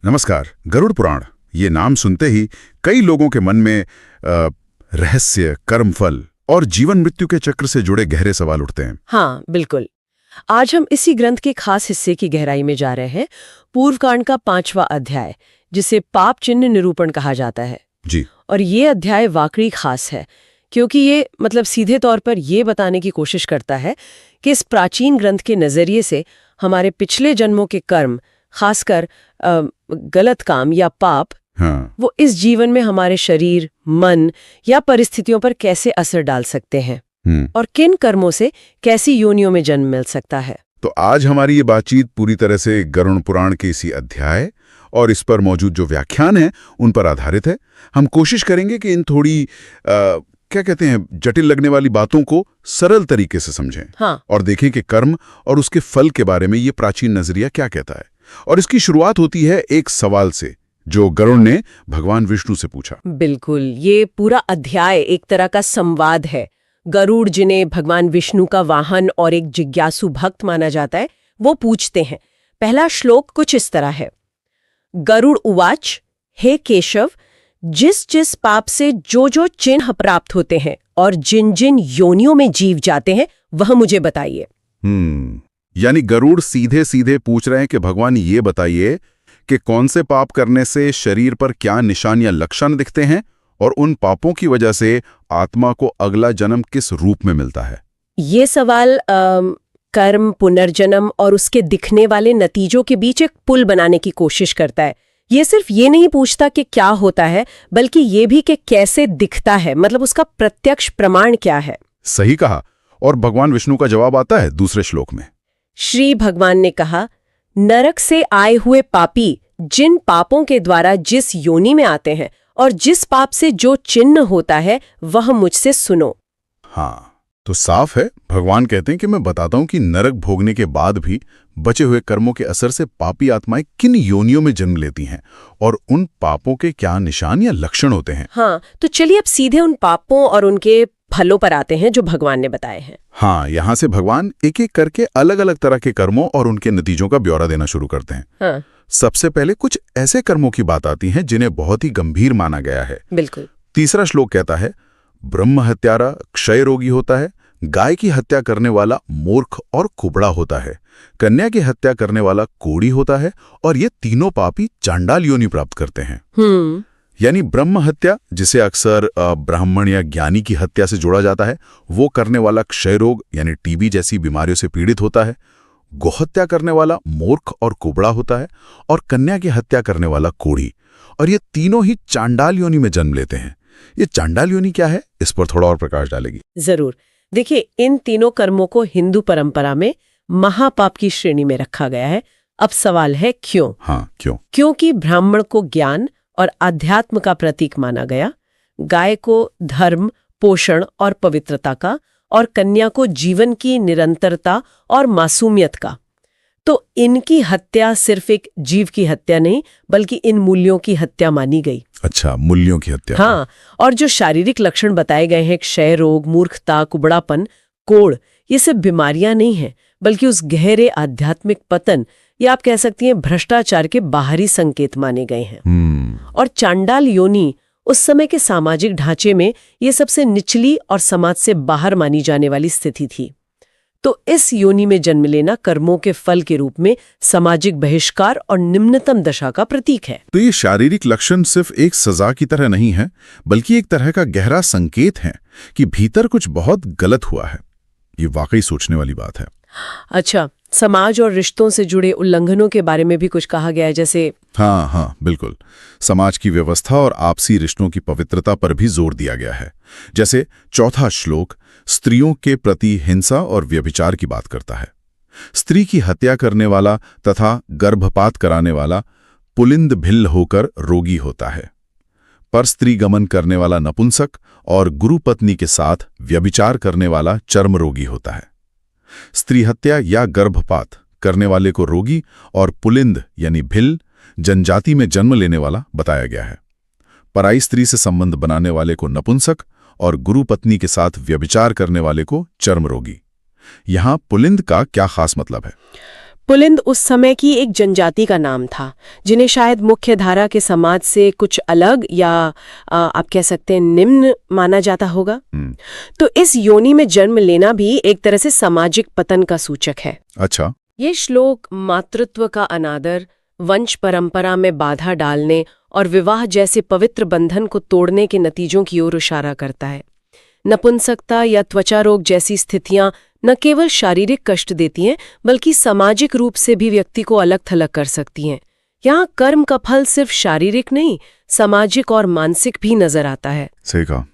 नमस्कार। गरुड़ पुराण, ये नाम सुनते ही कई लोगों के मन में रहस्य, कर्मफल और जीवन मृत्यु के चक्र से जुड़े गहरे सवाल उठते हैं। हाँ, बिल्कुल। आज हम इसी ग्रंथ के खास हिस्से की गहराई में जा रहे हैं। पूर्व कांड का 5वां अध्याय, जिसे पाप चिन्ह निरूपण कहा जाता है जी। और ये अध्याय वाकई खास है, क्योंकि ये सीधे तौर पर ये बताने की कोशिश करता है कि इस प्राचीन ग्रंथ के नजरिए से हमारे पिछले जन्मों के कर्म, खासकर गलत काम या पाप, हाँ। वो इस जीवन में हमारे शरीर, मन या परिस्थितियों पर कैसे असर डाल सकते हैं और किन कर्मों से कैसी योनियों में जन्म मिल सकता है। तो आज हमारी ये बातचीत पूरी तरह से गरुड़ पुराण के इसी अध्याय और इस पर मौजूद जो व्याख्यान है उन पर आधारित है। हम कोशिश करेंगे कि इन थोड़ी क्या कहते हैं, जटिल लगने वाली बातों को सरल तरीके से समझें। हाँ। और देखें कि कर्म और उसके फल के बारे में ये प्राचीन नजरिया क्या कहता है। और इसकी शुरुआत होती है एक सवाल से जो गरुड़ ने भगवान विष्णु से पूछा। बिल्कुल, ये पूरा अध्याय एक तरह का संवाद है। गरुड़, जिन्हें भगवान विष्णु का वाहन और एक जिज्ञासु भक्त माना जाता है, वो पूछते हैं। पहला श्लोक कुछ इस तरह है। गरुड़ उवाच, हे केशव, जिस जिस पाप से जो जो चिन्ह प्राप्त होते हैं और जिन जिन योनियों में जीव जाते हैं, वह मुझे बताइए। यानी गरुड़ सीधे सीधे पूछ रहे हैं कि भगवान ये बताइए कि कौन से पाप करने से शरीर पर क्या निशान या लक्षण दिखते हैं और उन पापों की वजह से आत्मा को अगला जन्म किस रूप में मिलता है। ये सवाल कर्म, पुनर्जन्म और उसके दिखने वाले नतीजों के बीच एक पुल बनाने की कोशिश करता है। ये सिर्फ ये नहीं पूछता कि क्या होता है, बल्कि ये भी कि कैसे दिखता है, मतलब उसका प्रत्यक्ष प्रमाण क्या है। सही कहा। और भगवान विष्णु का जवाब आता है दूसरे श्लोक में। श्री भगवान ने कहा, नरक से आए हुए पापी जिन पापों के द्वारा जिस योनि में आते हैं और जिस पाप से जो चिन्ह होता है, वह मुझसे सुनो। हाँ, तो साफ है, भगवान कहते हैं कि मैं बताता हूं कि नरक भोगने के बाद भी बचे हुए कर्मों के असर से पापी आत्माएं किन योनियों में जन्म लेती हैं और उन पापों के क्या निशान या लक्षण होते हैं। हाँ, तो चलिए अब सीधे उन पापों और उनके फलों पर आते हैं जो भगवान ने बताए हैं। हाँ, यहाँ से भगवान एक एक करके अलग अलग तरह के कर्मों और उनके नतीजों का ब्यौरा देना शुरू करते हैं। हाँ। सबसे पहले कुछ ऐसे कर्मों की बात आती है जिन्हें बहुत ही गंभीर माना गया है। बिल्कुल। तीसरा श्लोक कहता है, ब्रह्म हत्यारा क्षय रोगी होता है, गाय की हत्या करने वाला मूर्ख और कुबड़ा होता है, कन्या की हत्या करने वाला कोढ़ी होता है और ये तीनों पापी चांडाल योनि प्राप्त करते हैं। यानी ब्रह्म हत्या, जिसे अक्सर ब्राह्मण या ज्ञानी की हत्या से जोड़ा जाता है, वो करने वाला क्षय रोग यानी टीबी जैसी बीमारियों से पीड़ित होता है, गोहत्या करने वाला मूर्ख और कुबड़ा होता है और कन्या की हत्या करने वाला कोढ़ी, और ये तीनों ही चांडाल योनि में जन्म लेते हैं। ये चांडाल योनि क्या है, इस पर थोड़ा और प्रकाश डालेगी। जरूर। देखिए, इन तीनों कर्मों को हिंदू परंपरा में महापाप की श्रेणी में रखा गया है। अब सवाल है क्यों? हाँ, क्यों? क्योंकि ब्राह्मण को ज्ञान और अध्यात्म का प्रतीक माना गया, गाय को धर्म, पोषण और पवित्रता का, और कन्या को जीवन की निरंतरता और मासूमियत का। तो इनकी हत्या सिर्फ एक जीव की हत्या नहीं, बल्कि इन मूल्यों की हत्या मानी गई। अच्छा, मूल्यों की हत्या। हाँ, और जो शारीरिक लक्षण बताए गए हैं, क्षय रोग, मूर्खता, कुबड़ापन, कोढ़, ये सब बीमारियां नहीं हैं, बल्कि उस गहरे आध्यात्मिक पतन या आप कह सकती हैं भ्रष्टाचार के बाहरी संकेत माने गए हैं। और चांडाल योनि उस समय के सामाजिक ढांचे में ये सबसे निचली और समाज से बाहर मानी जाने वाली स्थिति थी। तो इस योनि में जन्म लेना कर्मों के फल के रूप में सामाजिक बहिष्कार और निम्नतम दशा का प्रतीक है। तो ये शारीरिक लक्षण सिर्फ एक सजा की तरह नहीं है, बल्कि एक तरह का गहरा संकेत है कि भीतर कुछ बहुत गलत हुआ है। ये वाकई सोचने वाली बात है। अच्छा, समाज और रिश्तों से जुड़े उल्लंघनों के बारे में भी कुछ कहा गया है, जैसे? हाँ, बिल्कुल। समाज की व्यवस्था और आपसी रिश्तों की पवित्रता पर भी जोर दिया गया है। जैसे चौथा श्लोक स्त्रियों के प्रति हिंसा और व्यभिचार की बात करता है। स्त्री की हत्या करने वाला तथा गर्भपात कराने वाला पुलिंद भिल्ल होकर रोगी होता है, पर स्त्री गमन करने वाला नपुंसक और गुरु पत्नी के साथ व्यभिचार करने वाला चर्म रोगी होता है। स्त्री हत्या या गर्भपात करने वाले को रोगी और पुलिंद यानी भिल्ल जनजाति में जन्म लेने वाला बताया गया है। पराई स्त्री से संबंध बनाने वाले को नपुंसक और गुरु पत्नी के साथ व्यभिचार करने वाले को चर्म रोगी। यहाँ पुलिंद का क्या खास मतलब है? पुलिंद उस समय की एक जनजाति का नाम था, जिन्हें शायद मुख्य धारा के समाज से कुछ अलग या आप कह सकते हैं निम्न माना जाता होगा। तो इस योनि में जन्म लेना भी एक तरह से सामाजिक पतन का सूचक है। अच्छा। ये श्लोक मातृत्व का अनादर, वंश परंपरा में बाधा डालने और विवाह जैसे पवित्र बंधन को तोड़ने के नतीजों की ओर इशारा करता है। नपुंसकता या त्वचा रोग जैसी स्थितियां न केवल शारीरिक कष्ट देती हैं, बल्कि सामाजिक रूप से भी व्यक्ति को अलग थलग कर सकती हैं। यहाँ कर्म का फल सिर्फ शारीरिक नहीं, सामाजिक और मानसिक भी नजर आता है। सही कहा।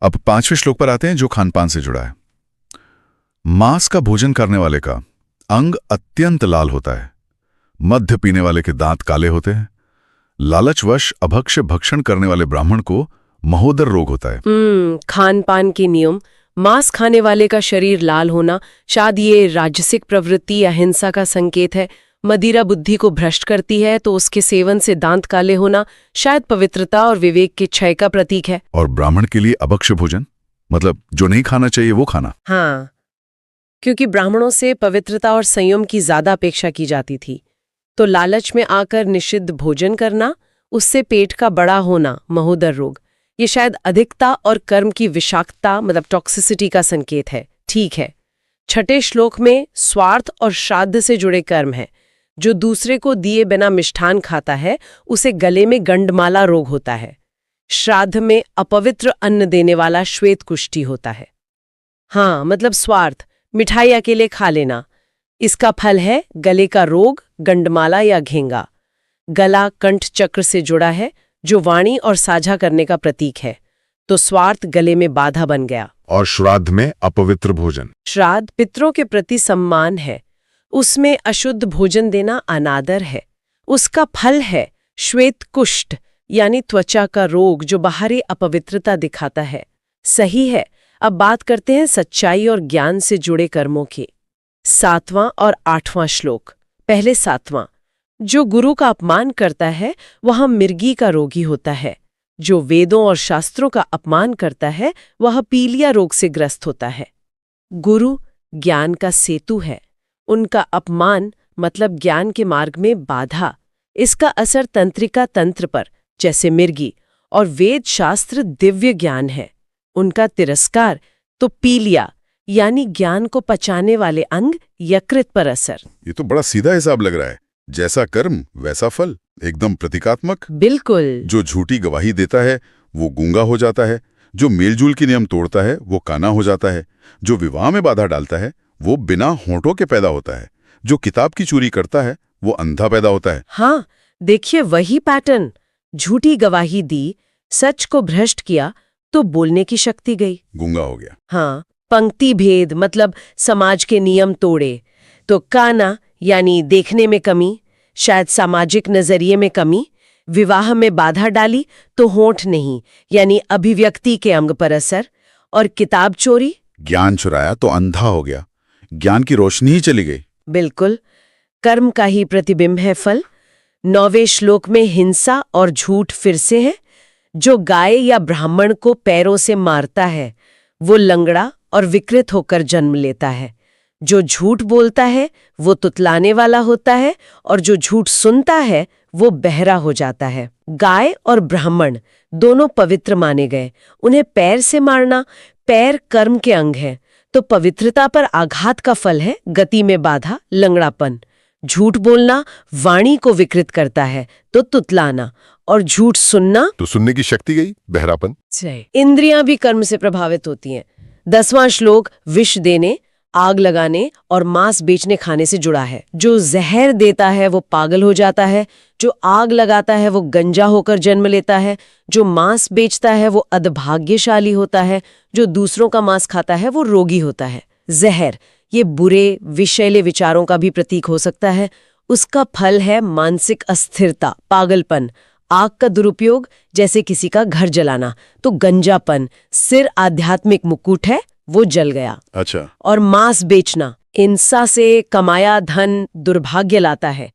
अब 5वें श्लोक पर आते हैं, जो खानपान से जुड़ा है। मांस का भोजन करने वाले का अंग अत्यंत लाल होता है, मद्य पीने वाले के दांत काले होते हैं, लालचवश अभक्ष्य भक्षण करने वाले ब्राह्मण को महोदर रोग होता है। खान पान के नियम, मांस खाने वाले का शरीर लाल होना शायद ये राजसिक प्रवृत्ति या हिंसा का संकेत है। मदिरा बुद्धि को भ्रष्ट करती है, तो उसके सेवन से दांत काले होना शायद पवित्रता और विवेक के क्षय का प्रतीक है। और ब्राह्मण के लिए अभक्ष्य भोजन मतलब जो नहीं खाना चाहिए वो खाना। हाँ, क्योंकि ब्राह्मणों से पवित्रता और संयम की ज्यादा अपेक्षा की जाती थी, तो लालच में आकर निषिद्ध भोजन करना, उससे पेट का बड़ा होना, महोदर रोग, ये शायद अधिकता और कर्म की विषाक्तता मतलब टॉक्सिसिटी का संकेत है। ठीक है। 6ठे श्लोक में स्वार्थ और श्राद्ध से जुड़े कर्म है। जो दूसरे को दिए बिना मिष्ठान खाता है, उसे गले में गंडमाला रोग होता है। श्राद्ध में अपवित्र अन्न देने वाला श्वेत कुष्ठी होता है। हाँ, मतलब स्वार्थ, मिठाई अकेले खा लेना, इसका फल है गले का रोग, गंडमाला या घेंगा। गला कंठ चक्र से जुड़ा है, जो वाणी और साझा करने का प्रतीक है, तो स्वार्थ गले में बाधा बन गया। और श्राद्ध में अपवित्र भोजन। श्राद्ध पितरों के प्रति सम्मान है, उसमें अशुद्ध भोजन देना अनादर है। उसका फल है श्वेत कुष्ठ यानी त्वचा का रोग, जो बाहरी अपवित्रता दिखाता है। सही है। अब बात करते हैं सच्चाई और ज्ञान से जुड़े कर्मों की। 7वां और 8वां श्लोक। पहले 7वां, जो गुरु का अपमान करता है वह मिर्गी का रोगी होता है। जो वेदों और शास्त्रों का अपमान करता है वह पीलिया रोग से ग्रस्त होता है। गुरु ज्ञान का सेतु है, उनका अपमान मतलब ज्ञान के मार्ग में बाधा। इसका असर तंत्रिका तंत्र पर, जैसे मिर्गी, और वेद शास्त्र दिव्य ज्ञान है। उनका तिरस्कार तो पीलिया यानी ज्ञान को पचाने वाले अंग यकृत पर असर। ये तो बड़ा सीधा हिसाब लग रहा है। जैसा कर्म वैसा फल, एकदम प्रतीकात्मक। बिल्कुल। जो झूठी गवाही देता है वो गूंगा हो जाता है, जो मेलजूल के नियम तोड़ता है वो काना हो जाता है, जो विवाह में बाधा डालता है वो बिना होंठों के पैदा होता है, जो किताब की चोरी करता है वो अंधा पैदा होता है। हाँ, देखिए वही पैटर्न। झूठी गवाही दी, सच को भ्रष्ट किया, तो बोलने की शक्ति गई, गूंगा हो गया। हाँ, पंक्ति भेद मतलब समाज के नियम तोड़े, तो काना यानी देखने में कमी, शायद सामाजिक नजरिए में कमी। विवाह में बाधा डाली तो होंठ नहीं यानी अभिव्यक्ति के अंग पर असर। और किताब चोरी, ज्ञान चुराया तो अंधा हो गया, ज्ञान की रोशनी ही चली गई। बिल्कुल, कर्म का ही प्रतिबिंब है फल। 9वें श्लोक में हिंसा और झूठ फिर से है। जो गाय या ब्राह्मण को पैरों से मारता है वो लंगड़ा और विकृत होकर जन्म लेता है। जो झूठ बोलता है वो तुतलाने वाला होता है, और जो झूठ सुनता है वो बहरा हो जाता है। गाय और ब्राह्मण दोनों पवित्र माने गए। उन्हें पैर से मारना, पैर कर्म के अंग है, तो पवित्रता पर आघात का फल है गति में बाधा, लंगड़ापन। झूठ बोलना वाणी को विकृत करता है, तो तुतलाना, और झूठ सुनना तो सुनने की शक्ति गई, बहरापन। इंद्रियां भी कर्म से प्रभावित होती हैं। 10वां श्लोक विष देने, आग लगाने और मांस बेचने खाने से जुड़ा है। जो जहर देता है वो पागल हो जाता है, जो आग लगाता है वो गंजा होकर जन्म लेता है, जो मांस बेचता है वो अदभाग्यशाली होता है, जो दूसरों का मांस खाता है वो रोगी होता है। जहर ये बुरे विषैले विचारों का भी प्रतीक हो सकता है। उसका फल है मानसिक अस्थिरता, पागलपन। आग का दुरुपयोग जैसे किसी का घर जलाना, तो गंजापन। सिर आध्यात्मिक मुकुट है, वो जल गया। अच्छा। और मांस बेचना हिंसा से कमाया धन दुर्भाग्य लाता है,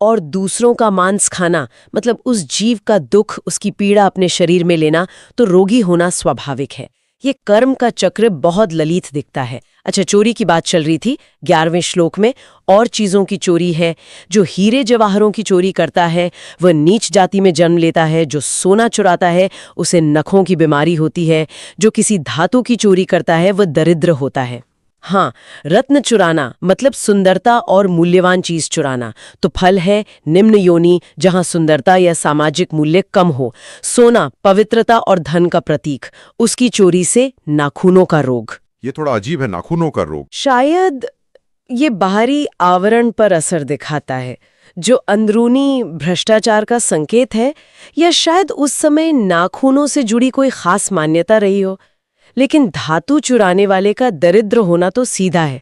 और दूसरों का मांस खाना मतलब उस जीव का दुख, उसकी पीड़ा अपने शरीर में लेना, तो रोगी होना स्वाभाविक है। ये कर्म का चक्र बहुत ललित दिखता है। अच्छा, चोरी की बात चल रही थी 11वें श्लोक में। और चीजों की चोरी है। जो हीरे जवाहरों की चोरी करता है वह नीच जाति में जन्म लेता है। जो सोना चुराता है उसे नखों की बीमारी होती है। जो किसी धातु की चोरी करता है वह दरिद्र होता है। हाँ, रत्न चुराना मतलब सुंदरता और मूल्यवान चीज चुराना, तो फल है निम्न योनि, जहां सुंदरता या सामाजिक मूल्य कम हो। सोना पवित्रता और धन का प्रतीक, उसकी चोरी से नाखूनों का रोग। ये थोड़ा अजीब है, नाखूनों का रोग। शायद ये बाहरी आवरण पर असर दिखाता है, जो अंदरूनी भ्रष्टाचार का संकेत है, या शायद उस समय नाखूनों से जुड़ी कोई खास मान्यता रही हो। लेकिन धातु चुराने वाले का दरिद्र होना तो सीधा है,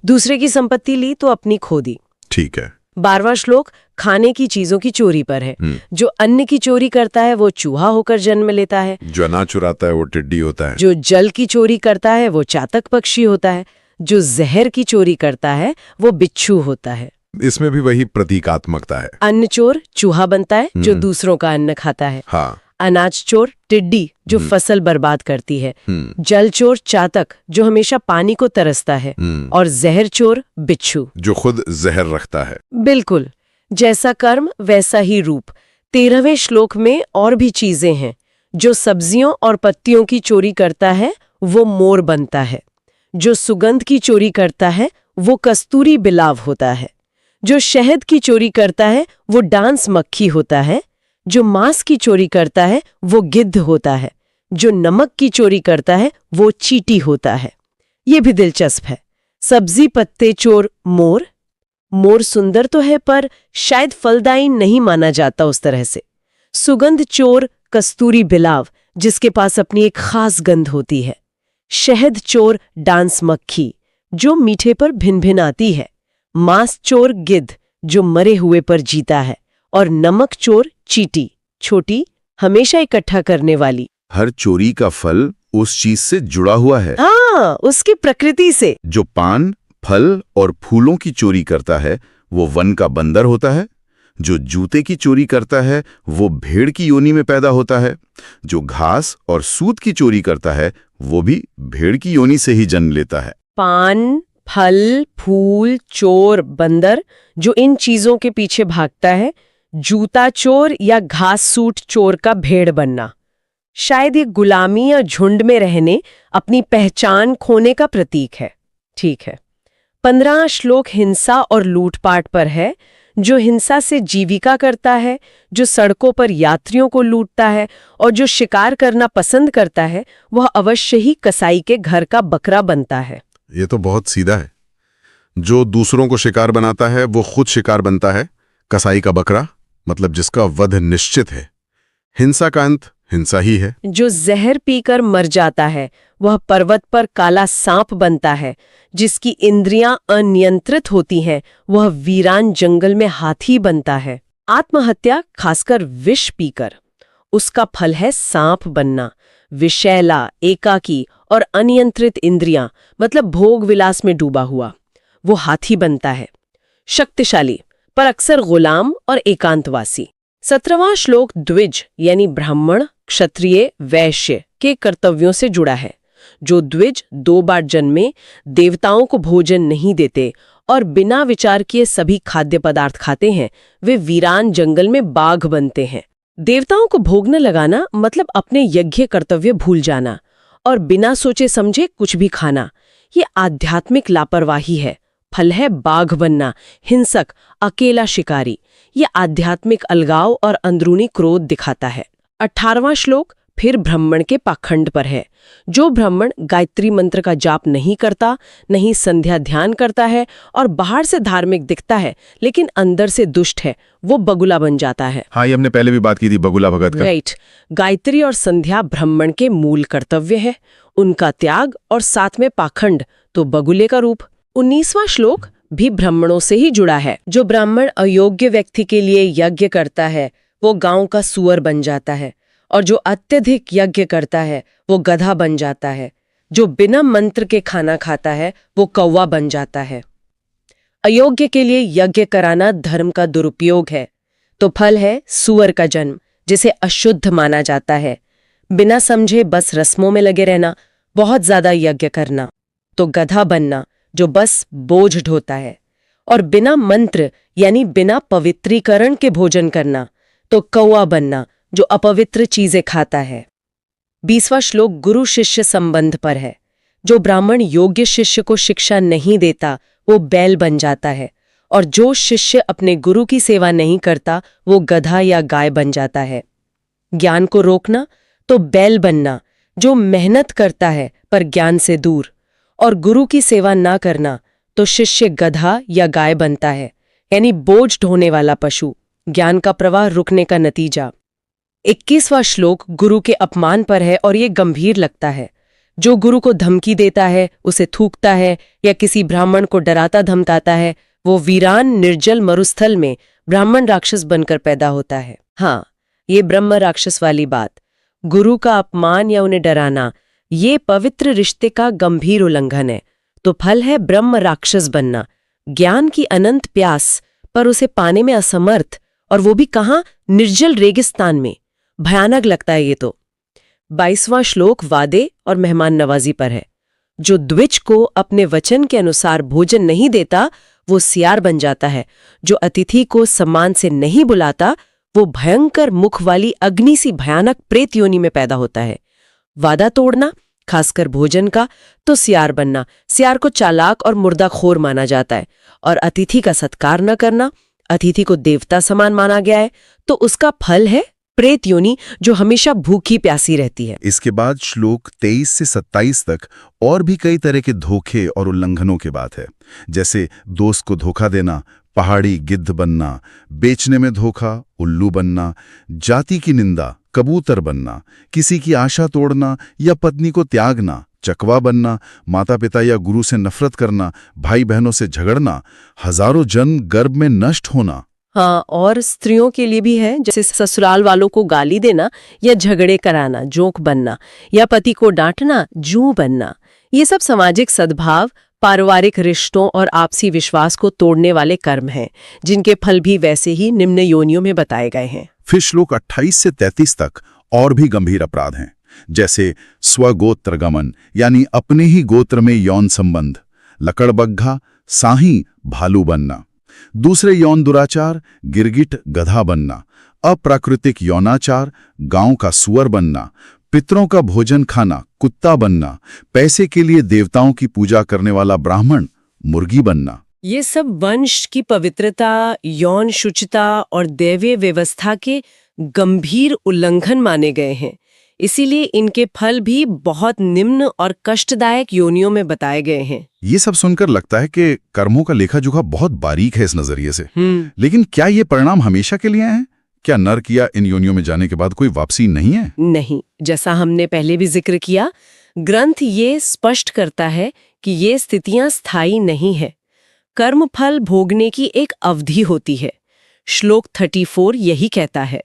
दूसरे की संपत्ति ली तो अपनी खो दी। ठीक है। 12वां श्लोक खाने की चीजों की चोरी पर है। जो अन्न की चोरी करता है वो चूहा होकर जन्म लेता है। जो अनाज चुराता है वो टिड्डी होता है। जो जल की चोरी करता है वो चातक पक्षी होता है। जो जहर की चोरी करता है वो बिच्छू होता है। इसमें भी वही प्रतीकात्मकता है। अन्न चोर चूहा बनता है, जो दूसरों का अन्न खाता है। हाँ। अनाज चोर टिड्डी, जो फसल बर्बाद करती है। जल चोर चातक, जो हमेशा पानी को तरसता है। और जहर चोर बिच्छू, जो खुद जहर रखता है। बिल्कुल, जैसा कर्म वैसा ही रूप। 13वें श्लोक में और भी चीजें हैं। जो सब्जियों और पत्तियों की चोरी करता है वो मोर बनता है। जो सुगंध की चोरी करता है वो कस्तूरी बिलाव होता है। जो शहद की चोरी करता है वो डांस मक्खी होता है। जो मांस की चोरी करता है वो गिद्ध होता है। जो नमक की चोरी करता है वो चींटी होता है। ये भी दिलचस्प है। सब्जी पत्ते चोर मोर। मोर सुंदर तो है पर शायद फलदायी नहीं माना जाता उस तरह से। सुगंध चोर कस्तूरी बिलाव, जिसके पास अपनी एक खास गंध होती है। शहद चोर डांस मक्खी, जो मीठे पर भिन भिन आती है। मांस चोर गिद्ध, जो मरे हुए पर जीता है। और नमक चोर चींटी, छोटी, हमेशा इकट्ठा करने वाली। हर चोरी का फल उस चीज से जुड़ा हुआ है। हाँ, उसकी प्रकृति से। जो पान, फल और फूलों की चोरी करता है वो वन का बंदर होता है। जो जूते की चोरी करता है वो भेड़ की योनि में पैदा होता है। जो घास और सूत की चोरी करता है वो भी भेड़ की योनि से ही जन्म लेता है। पान, फल, फूल, चोर, बंदर, जो इन चीजों के पीछे भागता है। जूता चोर या घास सूट चोर का भेड़ बनना, शायद ये गुलामी या झुंड में रहने, अपनी पहचान खोने का प्रतीक है। ठीक है। 15वां श्लोक हिंसा और लूटपाट पर है। जो हिंसा से जीविका करता है, जो सड़कों पर यात्रियों को लूटता है और जो शिकार करना पसंद करता है, वह अवश्य ही कसाई के घर का बकरा बनता है। ये तो बहुत सीधा है। जो दूसरों को शिकार बनाता है वो खुद शिकार बनता है। कसाई का बकरा मतलब जिसका वध निश्चित है। हिंसा का अंत हिंसा ही है। जो जहर पीकर मर जाता है वह पर्वत पर काला सांप बनता है। जिसकी इंद्रियां अनियंत्रित होती हैं वह वीरान जंगल में हाथी बनता है। आत्महत्या, खासकर विष पीकर, उसका फल है सांप बनना। विषैला, एकाकी और अनियंत्रित इंद्रियां मतलब भोग विलास में डूबा हुआ, वो हाथी बनता है। शक्तिशाली पर अक्सर गुलाम और एकांतवासी। 17वां श्लोक द्विज यानी ब्राह्मण, क्षत्रिय, वैश्य के कर्तव्यों से जुड़ा है। जो द्विज 2 बार जन्मे, देवताओं को भोजन नहीं देते और बिना विचार किए सभी खाद्य पदार्थ खाते हैं, वे वीरान जंगल में बाघ बनते हैं। देवताओं को भोग न लगाना मतलब अपने यज्ञ कर्तव्य भूल जाना और बिना सोचे समझे कुछ भी खाना, ये आध्यात्मिक लापरवाही है। फल है बाघ बनना, हिंसक, अकेला शिकारी। ये आध्यात्मिक अलगाव और अंदरूनी क्रोध दिखाता है। 18वां श्लोक फिर ब्राह्मण के पाखंड पर है। जो ब्राह्मण गायत्री मंत्र का जाप नहीं करता, नहीं संध्या ध्यान करता है और बाहर से धार्मिक दिखता है लेकिन अंदर से दुष्ट है, वो बगुला बन जाता है। हाँ, ये हमने पहले भी बात की थी बगुला भगत का। राइट। गायत्री और संध्या ब्राह्मण के मूल कर्तव्य है, उनका त्याग और साथ में पाखंड तो बगुले का रूप। 19वां श्लोक भी ब्राह्मणों से ही जुड़ा है। जो ब्राह्मण अयोग्य व्यक्ति के लिए यज्ञ करता है वो गांव का सुअर बन जाता है और जो अत्यधिक यज्ञ करता है वो गधा बन जाता है। जो बिना मंत्र के खाना खाता है वो कौवा बन जाता है। अयोग्य के लिए यज्ञ कराना धर्म का दुरुपयोग है तो फल है सुअर का जन्म, जिसे अशुद्ध माना जाता है। बिना समझे बस रस्मों में लगे रहना, बहुत ज्यादा यज्ञ करना तो गधा बनना जो बस बोझ ढोता है, और बिना मंत्र यानी बिना पवित्रीकरण के भोजन करना तो कौआ बनना जो अपवित्र चीजें खाता है। 20वां श्लोक गुरु शिष्य संबंध पर है। जो ब्राह्मण योग्य शिष्य को शिक्षा नहीं देता वो बैल बन जाता है, और जो शिष्य अपने गुरु की सेवा नहीं करता वो गधा या गाय बन जाता है। ज्ञान को रोकना तो बैल बनना जो मेहनत करता है पर ज्ञान से दूर, और गुरु की सेवा ना करना तो शिष्य गधा या गाय बनता है, यानी बोझ ढोने वाला पशु। ज्ञान का प्रवाह रुकने का नतीजा। 21वां श्लोक गुरु के अपमान पर है और ये गंभीर लगता है। जो गुरु को धमकी देता है, उसे थूकता है या किसी ब्राह्मण को डराता धमकाता है, वो वीरान निर्जल मरुस्थल में ब्राह्मण राक्षस बनकर पैदा होता है। हाँ, ये ब्रह्म राक्षस वाली बात, गुरु का अपमान या उन्हें डराना, ये पवित्र रिश्ते का गंभीर उल्लंघन है। तो फल है ब्रह्म राक्षस बनना, ज्ञान की अनंत प्यास पर उसे पाने में असमर्थ, और वो भी कहाँ, निर्जल रेगिस्तान में। भयानक लगता है ये तो। 22वां श्लोक वादे और मेहमान नवाजी पर है। जो द्विज को अपने वचन के अनुसार भोजन नहीं देता वो सियार बन जाता है। जो अतिथि को सम्मान से नहीं बुलाता वो भयंकर मुख वाली अग्नि सी भयानक प्रेत योनि में पैदा होता है। वादा तोड़ना, खासकर भोजन का, तो सियार बनना। सियार को चालाक और मुर्दाखोर माना जाता है, और अतिथि का सत्कार न करना, अतिथि को देवता समान माना गया है, तो उसका फल है प्रेत योनि जो हमेशा भूखी प्यासी रहती है। इसके बाद श्लोक 23 से 27 तक और भी कई तरह के धोखे और उल्लंघनों की बात है, जैसे दोस्त को धोखा देना, पहाड़ी गिद्ध बनना, बेचने में धोखा, उल्लू बनना, जाति की निंदा, कबूतर बनना, किसी की आशा तोड़ना या पत्नी को त्यागना, चकवा बनना, माता पिता या गुरु से नफरत करना, भाई बहनों से झगड़ना, हजारों जन गर्भ में नष्ट होना। हाँ, और स्त्रियों के लिए भी है, जैसे ससुराल वालों को गाली देना या झगड़े कराना, जोक बनना, या पति को डांटना, जू बनना। ये सब सामाजिक सद्भाव, पारिवारिक रिश्तों और आपसी विश्वास को तोड़ने वाले कर्म हैं, जिनके फल भी वैसे ही निम्न योनियों में बताए गए हैं। फिर श्लोक 28 से 33 तक और भी गंभीर अपराध हैं, जैसे स्वगोत्र गमन यानी अपने ही गोत्र में यौन संबंध, लकड़बग्घा, साही, भालू बनना, दूसरे यौन दुराचार, गिरगिट, गधा बनना, अप्राकृतिक यौनाचार, गांव का सुअर बनना, पितरों का भोजन खाना, कुत्ता बनना, पैसे के लिए देवताओं की पूजा करने वाला ब्राह्मण, मुर्गी बनना। ये सब वंश की पवित्रता, यौन शुचिता और दैवीय व्यवस्था के गंभीर उल्लंघन माने गए हैं। इसीलिए इनके फल भी बहुत निम्न और कष्टदायक योनियों में बताए गए हैं। ये सब सुनकर लगता है कि कर्मों का लेखा जोखा बहुत बारीक है इस नजरिए से। लेकिन क्या ये परिणाम हमेशा के लिए हैं? क्या नर्क या इन योनियों में जाने के बाद कोई वापसी नहीं है? नहीं, जैसा हमने पहले भी जिक्र किया, ग्रंथ ये स्पष्ट करता है कि ये स्थितियां स्थायी नहीं है। कर्म फल भोगने की एक अवधि होती है। श्लोक 34 यही कहता है।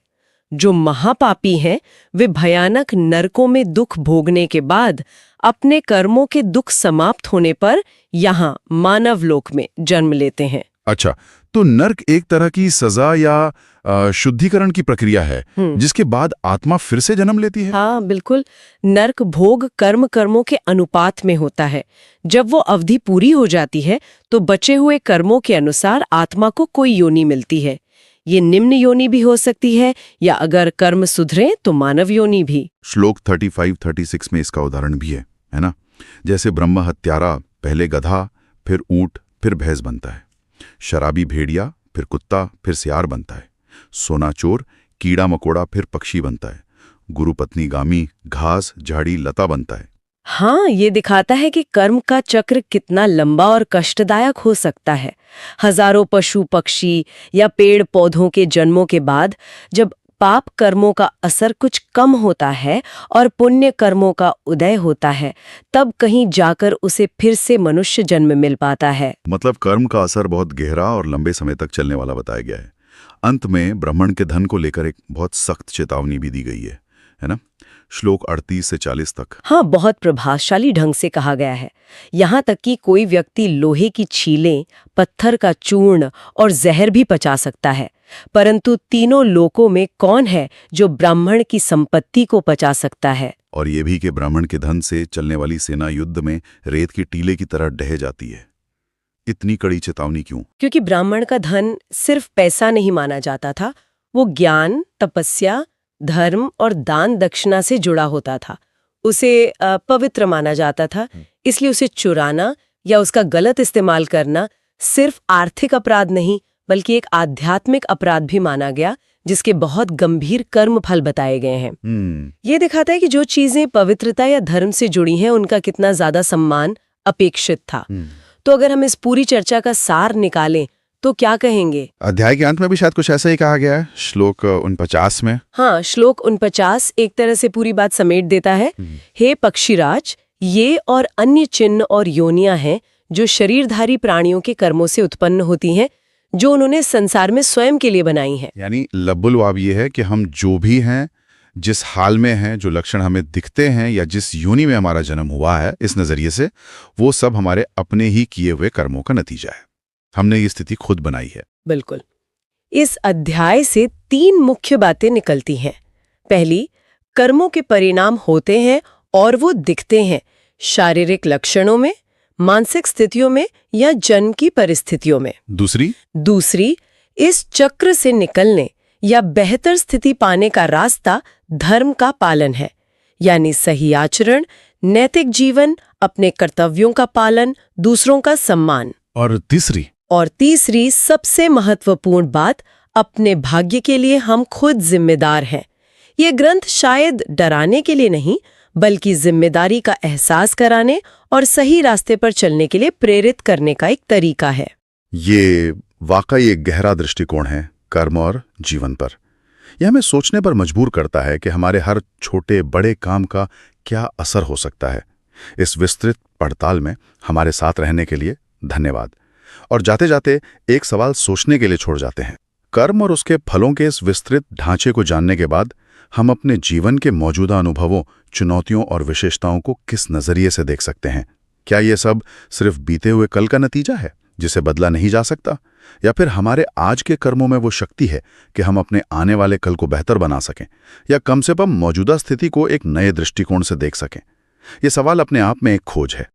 जो महापापी हैं वे भयानक नरकों में दुख भोगने के बाद अपने कर्मों के दुख समाप्त होने पर यहाँ मानव लोक में जन्म लेते हैं। अच्छा, तो नर्क एक तरह की सजा या शुद्धिकरण की प्रक्रिया है जिसके बाद आत्मा फिर से जन्म लेती है? हाँ, बिल्कुल। नर्क भोग कर्मों के अनुपात में होता है। जब वो अवधि पूरी हो जाती है तो बचे हुए कर्मों के अनुसार आत्मा को कोई योनि मिलती है। ये निम्न योनि भी हो सकती है, या अगर कर्म सुधरे तो मानव योनि भी। श्लोक 35-36 में इसका उदाहरण भी है ना? जैसे ब्रह्म हत्यारा पहले गधा, फिर ऊंट, फिर भैंस बनता है। शराबी भेड़िया, फिर कुत्ता, फिर सियार बनता है। सोना चोर कीड़ा मकोड़ा, फिर पक्षी बनता है। गुरु पत्नी गामी घास झाड़ी लता बनता है। हाँ, ये दिखाता है कि कर्म का चक्र कितना लंबा और कष्टदायक हो सकता है। हजारों पशु पक्षी या पेड़ पौधों के जन्मों के बाद जब पाप कर्मों का असर कुछ कम होता है और पुण्य कर्मों का उदय होता है, तब कहीं जाकर उसे फिर से मनुष्य जन्म मिल पाता है। मतलब कर्म का असर बहुत गहरा और लंबे समय तक चलने वाला बताया गया है। अंत में ब्राह्मण के धन को लेकर एक बहुत सख्त चेतावनी भी दी गई है ना? श्लोक 38 से 40 तक। हाँ, बहुत प्रभावशाली ढंग से कहा गया है। यहाँ तक कि कोई व्यक्ति लोहे की छीलें, पत्थर का चूर्ण और जहर भी पचा सकता है, परंतु तीनों लोकों में कौन है जो ब्राह्मण की संपत्ति को पचा सकता है? और ये भी कि ब्राह्मण के धन से चलने वाली सेना युद्ध में रेत की टीले की तरह ढह जाती है। इतनी कड़ी चेतावनी क्यों? क्योंकि ब्राह्मण का धन सिर्फ पैसा नहीं माना जाता था, वो ज्ञान, तपस्या, धर्म और दान दक्षिणा से जुड़ा होता था। उसे पवित्र माना जाता था, इसलिए उसे चुराना या उसका गलत इस्तेमाल करना सिर्फ आर्थिक अपराध नहीं बल्कि एक आध्यात्मिक अपराध भी माना गया, जिसके बहुत गंभीर कर्म फल बताए गए हैं। ये दिखाता है कि जो चीजें पवित्रता या धर्म से जुड़ी हैं उनका कितना ज्यादा सम्मान अपेक्षित था। तो अगर हम इस पूरी चर्चा का सार निकालें तो क्या कहेंगे? अध्याय के अंत में भी शायद कुछ ऐसा ही कहा गया है, श्लोक 49 में। हाँ, श्लोक 49 एक तरह से पूरी बात समेट देता है। हे पक्षीराज, ये और अन्य चिन्ह और योनियां हैं जो शरीरधारी प्राणियों के कर्मों से उत्पन्न होती हैं, जो उन्होंने संसार में स्वयं के लिए बनाई हैं। यानी लब्बुल वाव ये है कि हम जो भी हैं, जिस हाल में हैं, जो लक्षण हमें दिखते हैं या जिस योनि में हमारा जन्म हुआ है, इस नजरिए से वो सब हमारे अपने ही किए हुए कर्मों का नतीजा है। हमने ये स्थिति खुद बनाई है। बिल्कुल। इस अध्याय से 3 मुख्य बातें निकलती हैं। पहली, कर्मों के परिणाम होते हैं और वो दिखते हैं शारीरिक लक्षणों में, मानसिक स्थितियों में या जन्म की परिस्थितियों में। दूसरी, इस चक्र से निकलने या बेहतर स्थिति पाने का रास्ता धर्म का पालन है, यानी सही आचरण, नैतिक जीवन, अपने कर्तव्यों का पालन, दूसरों का सम्मान। और तीसरी सबसे महत्वपूर्ण बात, अपने भाग्य के लिए हम खुद जिम्मेदार हैं। ये ग्रंथ शायद डराने के लिए नहीं बल्कि जिम्मेदारी का एहसास कराने और सही रास्ते पर चलने के लिए प्रेरित करने का एक तरीका है। ये वाकई एक गहरा दृष्टिकोण है कर्म और जीवन पर। यह हमें सोचने पर मजबूर करता है कि हमारे हर छोटे बड़े काम का क्या असर हो सकता है। इस विस्तृत पड़ताल में हमारे साथ रहने के लिए धन्यवाद। और जाते जाते एक सवाल सोचने के लिए छोड़ जाते हैं। कर्म और उसके फलों के इस विस्तृत ढांचे को जानने के बाद हम अपने जीवन के मौजूदा अनुभवों, चुनौतियों और विशेषताओं को किस नजरिए से देख सकते हैं? क्या ये सब सिर्फ बीते हुए कल का नतीजा है जिसे बदला नहीं जा सकता, या फिर हमारे आज के कर्मों में वो शक्ति है कि हम अपने आने वाले कल को बेहतर बना सकें, या कम से कम मौजूदा स्थिति को एक नए दृष्टिकोण से देख सकें? ये सवाल अपने आप में एक खोज है।